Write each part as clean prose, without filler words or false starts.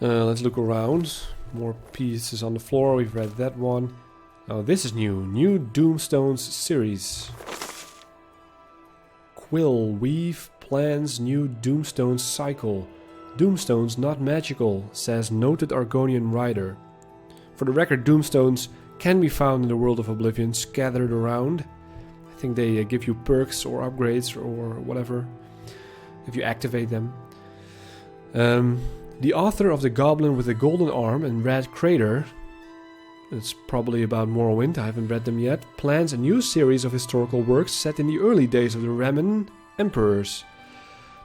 Let's look around. More pieces on the floor. We've read that one. Oh, this is new. New Doomstones series. Quill Weave plans new Doomstones cycle. Doomstones not magical, says noted Argonian writer. For the record, Doomstones can be found in the world of Oblivion, scattered around. I think they give you perks or upgrades or whatever if you activate them. The author of The Goblin with the Golden Arm and Red Crater, it's probably about Morrowind, I haven't read them yet, plans a new series of historical works set in the early days of the Remen Emperors.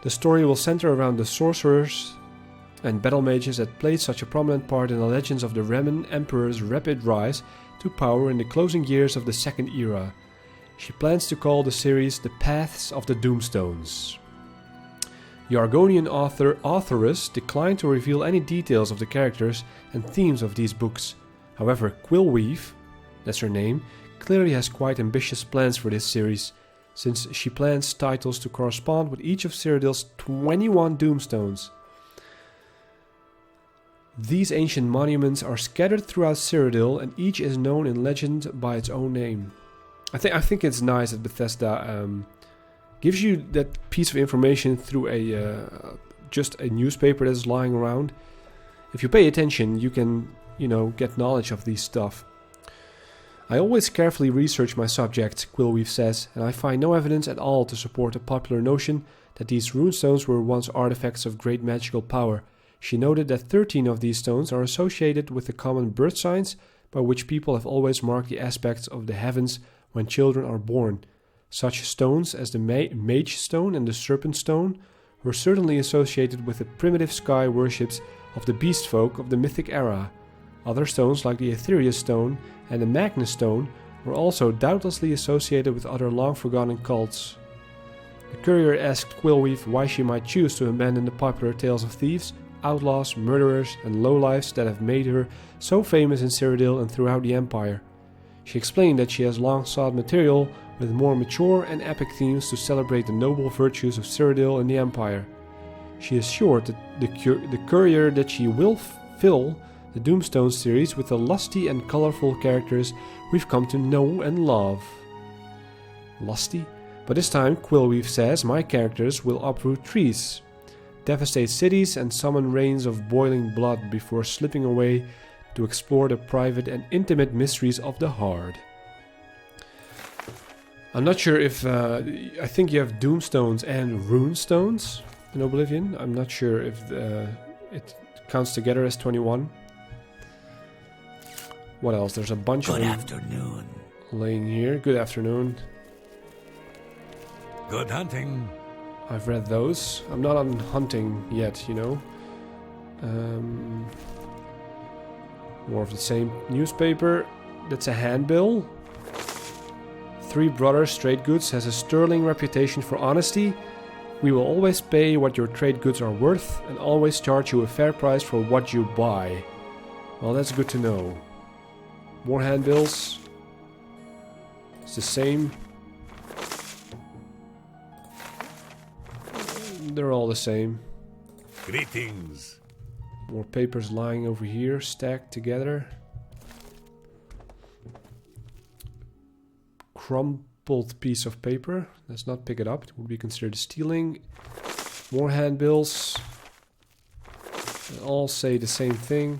The story will center around the sorcerers and battle mages that played such a prominent part in the legends of the Remen Emperor's rapid rise to power in the closing years of the Second Era. She plans to call the series The Paths of the Doomstones. The Argonian authoress declined to reveal any details of the characters and themes of these books. However, Quillweave, that's her name, clearly has quite ambitious plans for this series, since she plans titles to correspond with each of Cyrodiil's 21 Doomstones. These ancient monuments are scattered throughout Cyrodiil, and each is known in legend by its own name. I think it's nice that Bethesda gives you that piece of information through just a newspaper that's lying around. If you pay attention, you can, get knowledge of these stuff. I always carefully research my subjects, Quillweave says, and I find no evidence at all to support the popular notion that these runestones were once artifacts of great magical power. She noted that 13 of these stones are associated with the common birth signs by which people have always marked the aspects of the heavens when children are born. Such stones as the Mage Stone and the Serpent Stone were certainly associated with the primitive sky worships of the beast folk of the mythic era. Other stones like the Aetherius Stone and the Magnus Stone were also doubtlessly associated with other long-forgotten cults. The courier asked Quillweave why she might choose to abandon the popular tales of thieves, outlaws, murderers, and lowlifes that have made her so famous in Cyrodiil and throughout the Empire. She explained that she has long sought material with more mature and epic themes to celebrate the noble virtues of Cyrodiil and the Empire. She assured the courier that she will fill the Doomstone series with the lusty and colorful characters we've come to know and love. Lusty? But this time, Quillweave says, my characters will uproot trees, devastate cities, and summon rains of boiling blood before slipping away to explore the private and intimate mysteries of the Hard. I'm not sure if... I think you have Doomstones and Runestones in Oblivion. I'm not sure if it counts together as 21. What else? There's a bunch of them. Good afternoon. Laying here. Good afternoon. Good hunting. I've read those. I'm not on hunting yet, More of the same newspaper. That's a handbill. Three Brothers Trade Goods has a sterling reputation for honesty. We will always pay what your trade goods are worth and always charge you a fair price for what you buy. Well, that's good to know. More handbills. It's the same. They're all the same. Greetings. More papers lying over here, stacked together. Crumpled piece of paper. Let's not pick it up. It would be considered stealing. More handbills. They all say the same thing.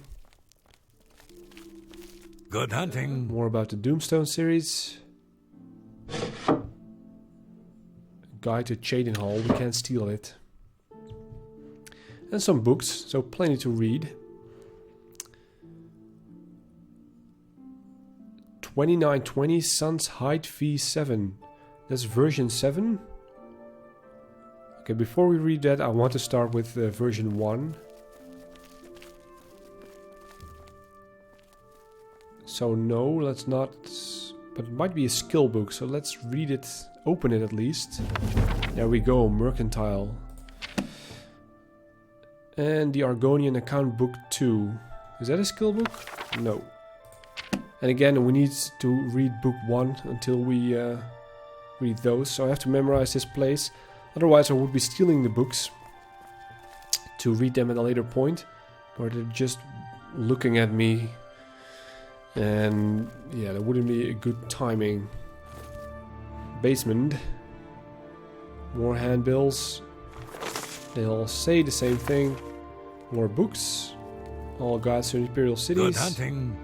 Good hunting. More about the Doomstone series. Guide to Cheydinhal. We can't steal it. And some books, so plenty to read. 2920 Suns Height V7. That's version 7. Okay, before we read that, I want to start with version 1. So no, let's not... But it might be a skill book, so let's read it, open it at least. There we go, Mercantile. And the Argonian Account Book 2. Is that a skill book? No. And again, we need to read book 1 until we read those. So I have to memorize this place. Otherwise I would be stealing the books to read them at a later point. Or they're just looking at me. And yeah, that wouldn't be a good timing. Basement. More handbills. They all say the same thing. More books. All guides to Imperial cities. Good hunting.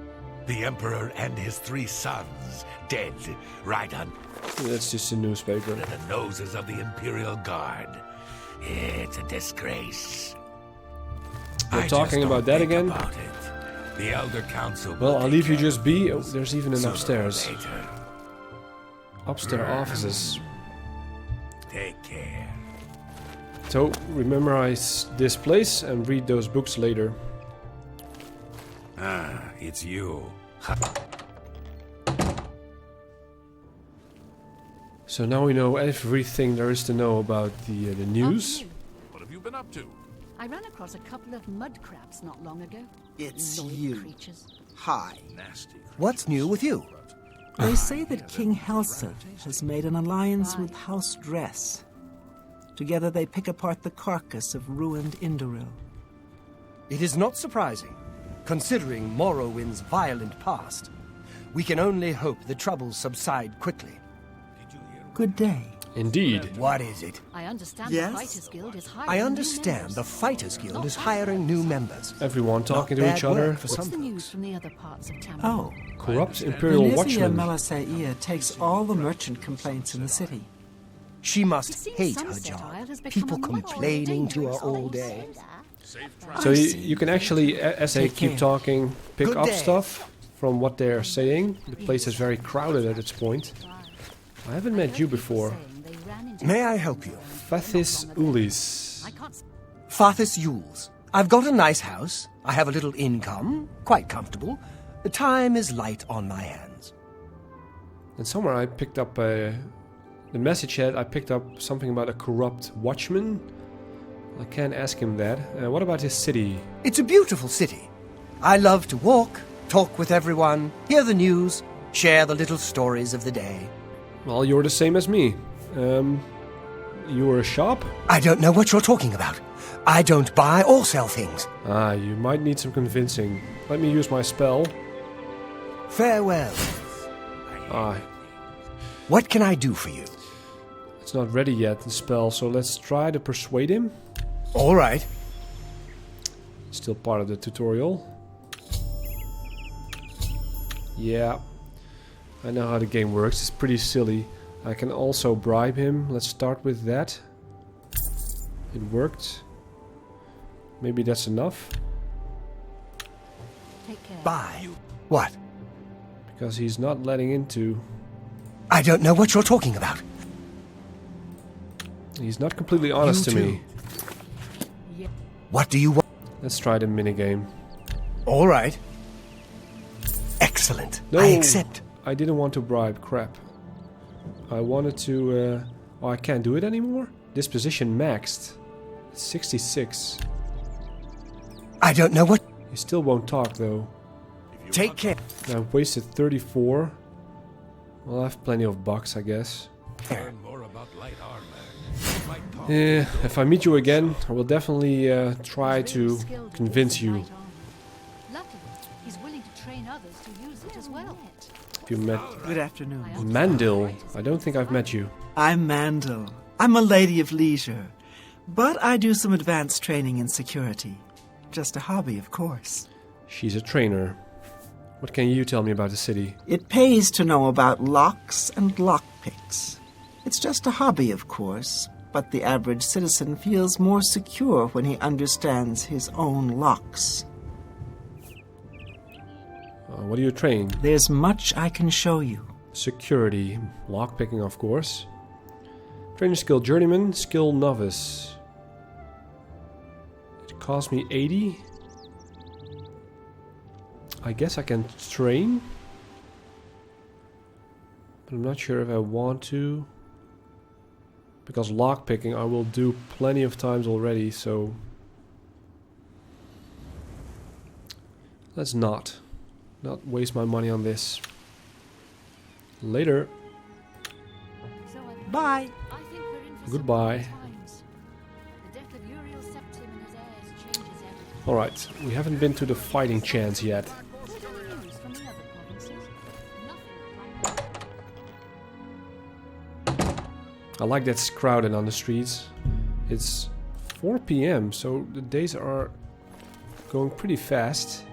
The Emperor and his 3 sons dead right under That's just a newspaper. the noses of the Imperial Guard. It's a disgrace. We're I talking just about don't that think again? about it. The Elder Council. Well, will I'll take leave you care just of be. Oh, things there's even an sooner or upstairs. later. Upstairs offices. Take care. So memorize this place and read those books later. Ah, it's you. So now we know everything there is to know about the news. What have you been up to? I ran across a couple of mud crabs not long ago. It's Annoying you. creatures. Hi. Nasty. What's new with you? They say that King Helseth has made an alliance with House Dress. Together they pick apart the carcass of ruined Indoril. It is not surprising, considering Morrowind's violent past. We can only hope the troubles subside quickly. Good day. Indeed. What is it? I understand Yes? the Fighters Guild is hiring I new understand members. the Fighters Guild is hiring new members. Everyone talking Not to bad each other. work for What's some the news folks. from the other parts of town? Oh, Corrupt Imperial Venezia Watchman. Malasaia takes all the merchant complaints in the city. She It must seems hate her Sunset Isle job. has become People a much more complaining to her dangerous all place. day. So I you, see. you can actually, as they Take keep care. talking, pick Good up day. stuff from what they're saying. The place is very crowded at its point. I haven't met you before. May I help you? Fathis Ulis. I can't. Fathis Yules. I've got a nice house. I have a little income. Quite comfortable. The time is light on my hands. And somewhere I picked up the message had I picked up something about a corrupt watchman. I can't ask him that. What about his city? It's a beautiful city. I love to walk, talk with everyone, hear the news, share the little stories of the day. Well, you're the same as me. You're a shop? I don't know what you're talking about. I don't buy or sell things. Ah, you might need some convincing. Let me use my spell. Farewell. Ah, What can I do for you? it's not ready yet, the spell, so let's try to persuade him. All right. Still part of the tutorial. Yeah. I know how the game works. It's pretty silly. I can also bribe him. Let's start with that. It worked. Maybe that's enough. Take care. Bye. What? Because he's not letting into... I don't know what you're talking about. He's not completely honest You to too. me. What do you want? Let's try the minigame. All right. Excellent. No. I accept. I didn't want to bribe. Crap. I wanted to... Oh, I can't do it anymore? Disposition maxed. It's 66. I don't know what... He still won't talk, though. Take care. I've wasted 34. Well, I have plenty of bucks, I guess. Learn more about light armor. You might talk Yeah, if I meet you again, I will definitely try He's to really skilled at convince using you. light armor. Luckily, he's willing to train others to use it as well. If you met Good afternoon. Mandil, I don't think I've met you. I'm Mandel. I'm a lady of leisure. But I do some advanced training in security. Just a hobby, of course. She's a trainer. What can you tell me about the city? It pays to know about locks and lockpicks. It's just a hobby, of course, but the average citizen feels more secure when he understands his own locks. What do you train? There's much I can show you. Security, lockpicking, of course. Trainer skill journeyman, skill novice. It cost me 80. I guess I can train, but I'm not sure if I want to. Because lockpicking I will do plenty of times already, so let's not waste my money on this. Later. So Bye. I think we're in for some Goodbye. times. The death of Uriel Septim and his heirs changes everything. Alright, we haven't been to the fighting chance yet. Is there any news from the other provinces? Nothing. I like that it's crowded on the streets. It's 4 PM, so the days are going pretty fast.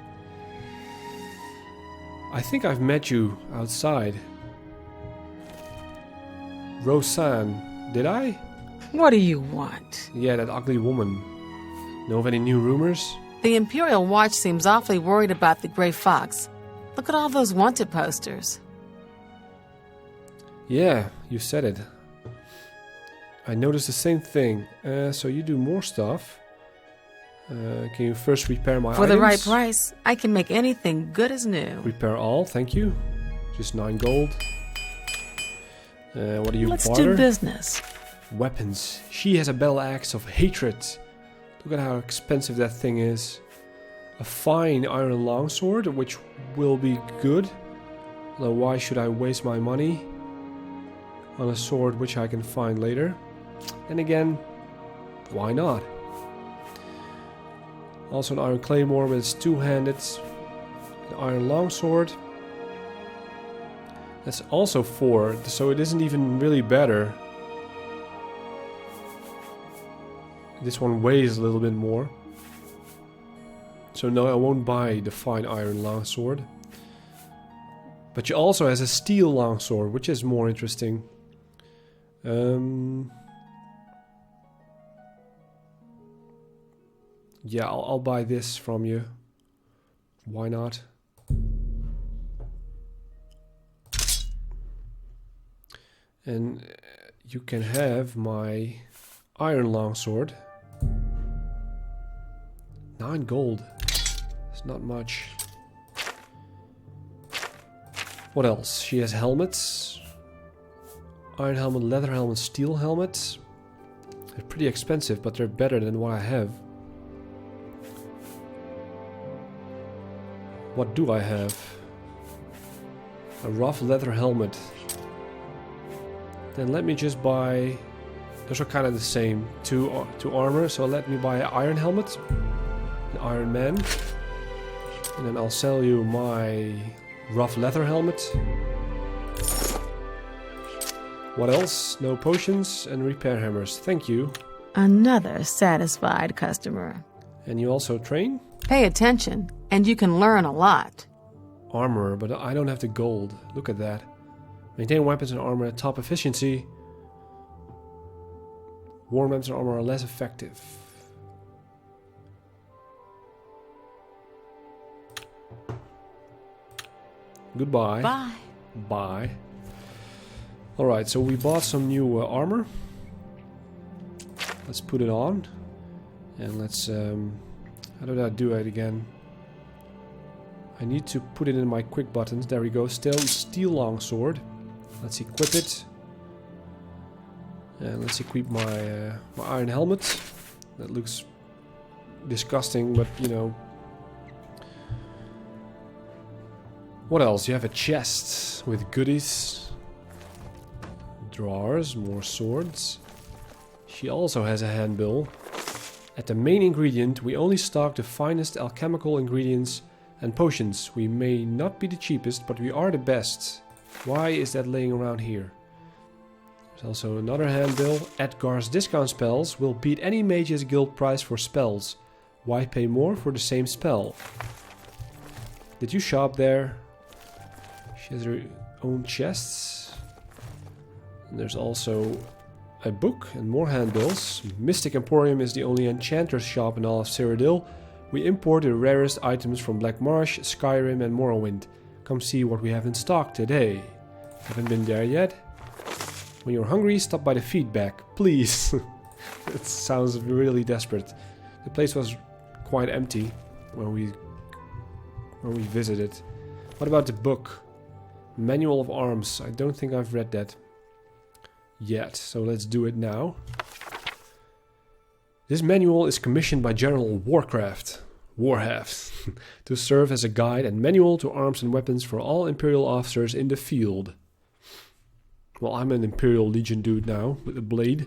I think I've met you outside. Roseanne, did I? What do you want? Yeah, that ugly woman. Know of any new rumors? The Imperial Watch seems awfully worried about the Grey Fox. Look at all those wanted posters. Yeah, you said it. I noticed the same thing. So you do more stuff. Can you first repair my For items? the right price, I can make anything good as new. Repair all, thank you. Just 9 gold. What do you Let's barter? do business. Weapons. She has a battle axe of hatred. Look at how expensive that thing is. A fine iron longsword, which will be good. Although why should I waste my money on a sword which I can find later? And again, why not? Also an iron claymore, but it's two-handed. An iron longsword. That's also 4, so it isn't even really better. This one weighs a little bit more. So no, I won't buy the fine iron longsword. But she also has a steel longsword, which is more interesting. Yeah, I'll buy this from you. Why not? And you can have my iron longsword. 9 gold. It's not much. What else? She has helmets. Iron helmet, leather helmet, steel helmet. They're pretty expensive, but they're better than what I have. What do I have? A rough leather helmet. Then let me just buy... Those are kind of the same. Two armor, so let me buy an iron helmet. An Iron Man. And then I'll sell you my rough leather helmet. What else? No potions and repair hammers. Thank you. Another satisfied customer. And you also train? Pay attention, and you can learn a lot. Armor, but I don't have the gold. Look at that. Maintain weapons and armor at top efficiency. War weapons and armor are less effective. Goodbye. Bye. Bye. Alright, so we bought some new armor. Let's put it on. And let's... how did I do it again? I need to put it in my quick buttons. There we go. Still steel longsword. Let's equip it. And let's equip my my iron helmet. That looks disgusting, but you know. What else? You have a chest with goodies. Drawers, more swords. She also has a handbill. At the main ingredient, we only stock the finest alchemical ingredients and potions. We may not be the cheapest, but we are the best. Why is that laying around here? There's also another handbill. Edgar's discount spells will beat any mage's guild price for spells. Why pay more for the same spell? Did you shop there? She has her own chests. And there's also a book and more handbills. Mystic Emporium is the only enchanter's shop in all of Cyrodiil. We import the rarest items from Black Marsh, Skyrim and Morrowind. Come see what we have in stock today. Haven't been there yet? When you're hungry, stop by the feedback, please. It sounds really desperate. The place was quite empty when we visited. What about the book? Manual of Arms. I don't think I've read that yet, so let's do it now. This manual is commissioned by General Warcraft to serve as a guide and manual to arms and weapons for all Imperial officers in the field. Well, I'm an Imperial Legion dude now, with a blade.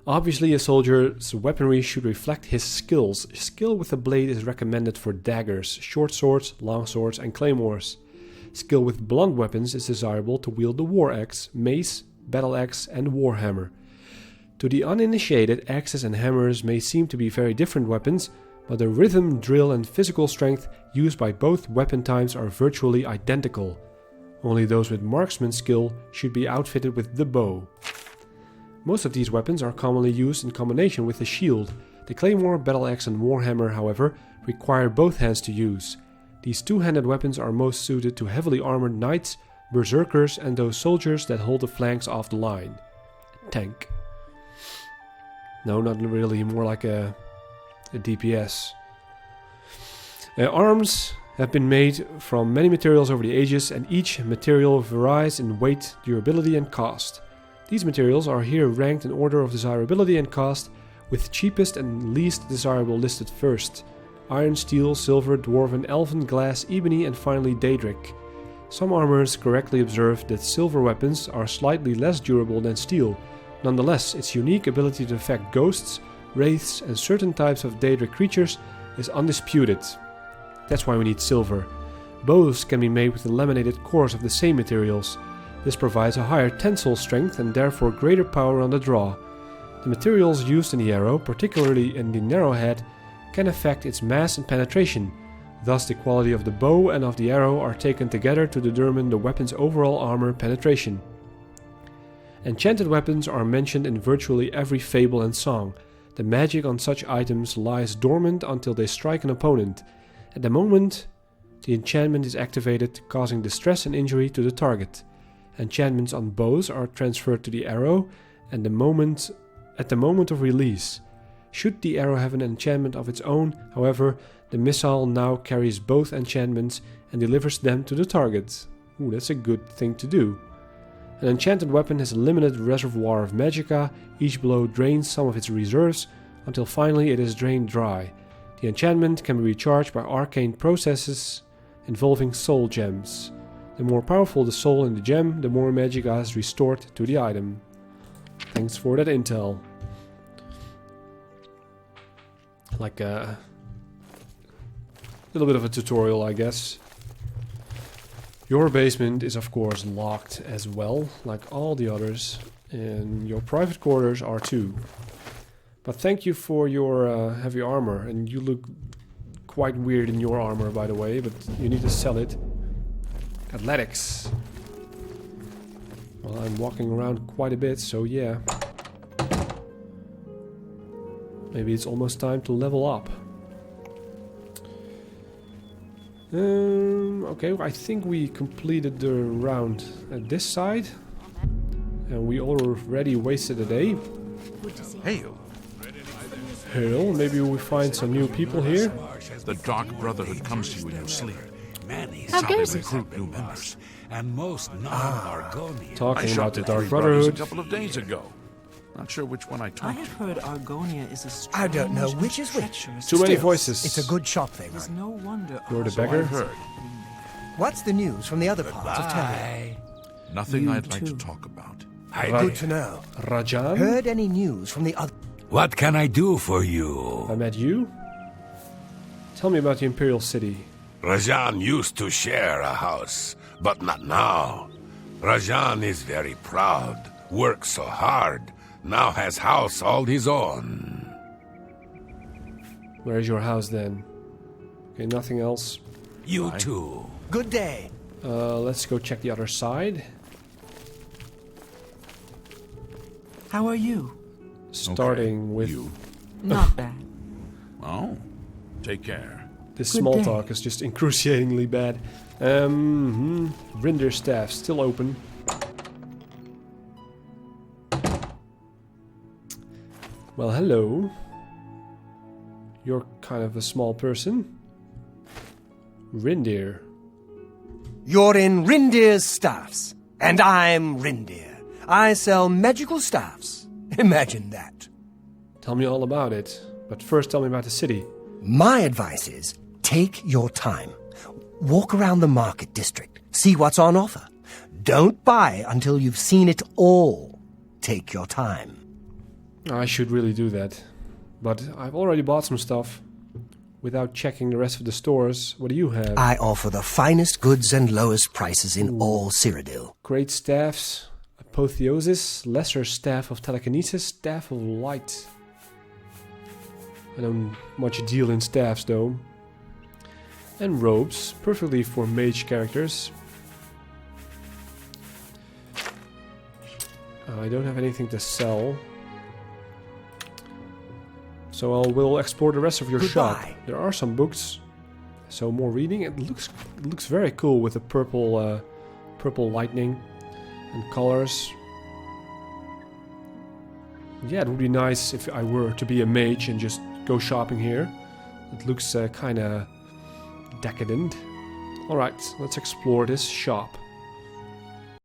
Obviously, a soldier's weaponry should reflect his skills. Skill with the blade is recommended for daggers, short swords, long swords, and claymores. Skill with blunt weapons is desirable to wield the war axe, mace, battle axe, and warhammer. To the uninitiated, axes and hammers may seem to be very different weapons, but the rhythm, drill, and physical strength used by both weapon types are virtually identical. Only those with marksman skill should be outfitted with the bow. Most of these weapons are commonly used in combination with the shield. The claymore, battle axe, and warhammer, however, require both hands to use. These two-handed weapons are most suited to heavily armored knights, berserkers, and those soldiers that hold the flanks off the line. Tank. No, not really, more like a DPS. Arms have been made from many materials over the ages, and each material varies in weight, durability, and cost. These materials are here ranked in order of desirability and cost, with cheapest and least desirable listed first. Iron, steel, silver, dwarven, elven, glass, ebony, and finally Daedric. Some armors correctly observe that silver weapons are slightly less durable than steel. Nonetheless, its unique ability to affect ghosts, wraiths, and certain types of Daedric creatures is undisputed. That's why we need silver. Bows can be made with the laminated cores of the same materials. This provides a higher tensile strength and therefore greater power on the draw. The materials used in the arrow, particularly in the narrowhead, can affect its mass and penetration. Thus the quality of the bow and of the arrow are taken together to determine the weapon's overall armor penetration. Enchanted weapons are mentioned in virtually every fable and song. The magic on such items lies dormant until they strike an opponent. At the moment, the enchantment is activated, causing distress and injury to the target. Enchantments on bows are transferred to the arrow at the moment of release. Should the arrow have an enchantment of its own, however, the missile now carries both enchantments and delivers them to the target. Ooh, that's a good thing to do. An enchanted weapon has a limited reservoir of magicka. Each blow drains some of its reserves until finally it is drained dry. The enchantment can be recharged by arcane processes involving soul gems. The more powerful the soul in the gem, the more magicka is restored to the item. Thanks for that intel. Like a little bit of a tutorial, I guess. Your basement is of course locked as well, like all the others, and your private quarters are too. But thank you for your heavy armor, and you look quite weird in your armor, by the way, but you need to sell it. Athletics. Well, I'm walking around quite a bit, so yeah. Maybe it's almost time to level up. Okay, I think we completed the round at this side. And we already wasted a day. Hail. Hail, maybe we find some new people here. The Dark Brotherhood comes to you in your sleep. How goes They it? recruit new members. And most non-Argonians. Talking about the Dark three brothers Brotherhood. a couple of days ago. Not sure which one I I talked have to. heard Argonia is a strange I don't know and which is which. treacherous Too many Still, voices. It's a good shop they There's run. no wonder. You're the So beggar? I've heard. What's the news from the other parts of town? Bye. Nothing You I'd like to too. talk about. Good to know. Rajan? Heard any news from the other... What can I do for you? I met you. Tell me about the Imperial City. Rajan used to share a house, but not now. Rajan is very proud, works so hard, now has house all his own. Where's your house then? Okay, nothing else. You too. Good day. Let's go check the other side. How are you? Starting with You. Not bad. Oh, take care. this Good small day. talk is just excruciatingly bad. Rinder staff still open. Well, hello. You're kind of a small person. Rindir. You're in Rindir's staffs, and I'm Rindir. I sell magical staffs. Imagine that. Tell me all about it. But first tell me about the city. My advice is, take your time. Walk around the market district. See what's on offer. Don't buy until you've seen it all. Take your time. I should really do that. But I've already bought some stuff without checking the rest of the stores. What do you have? I offer the finest goods and lowest prices in all Cyrodiil. Great staffs, apotheosis, lesser staff of telekinesis, staff of light. I don't much deal in staffs though. And robes, perfectly for mage characters. I don't have anything to sell. So we'll explore the rest of your shop. There are some books, so more reading. It looks very cool with the purple lightning and colors. Yeah, it would be nice if I were to be a mage and just go shopping here. It looks kind of decadent. Alright, let's explore this shop.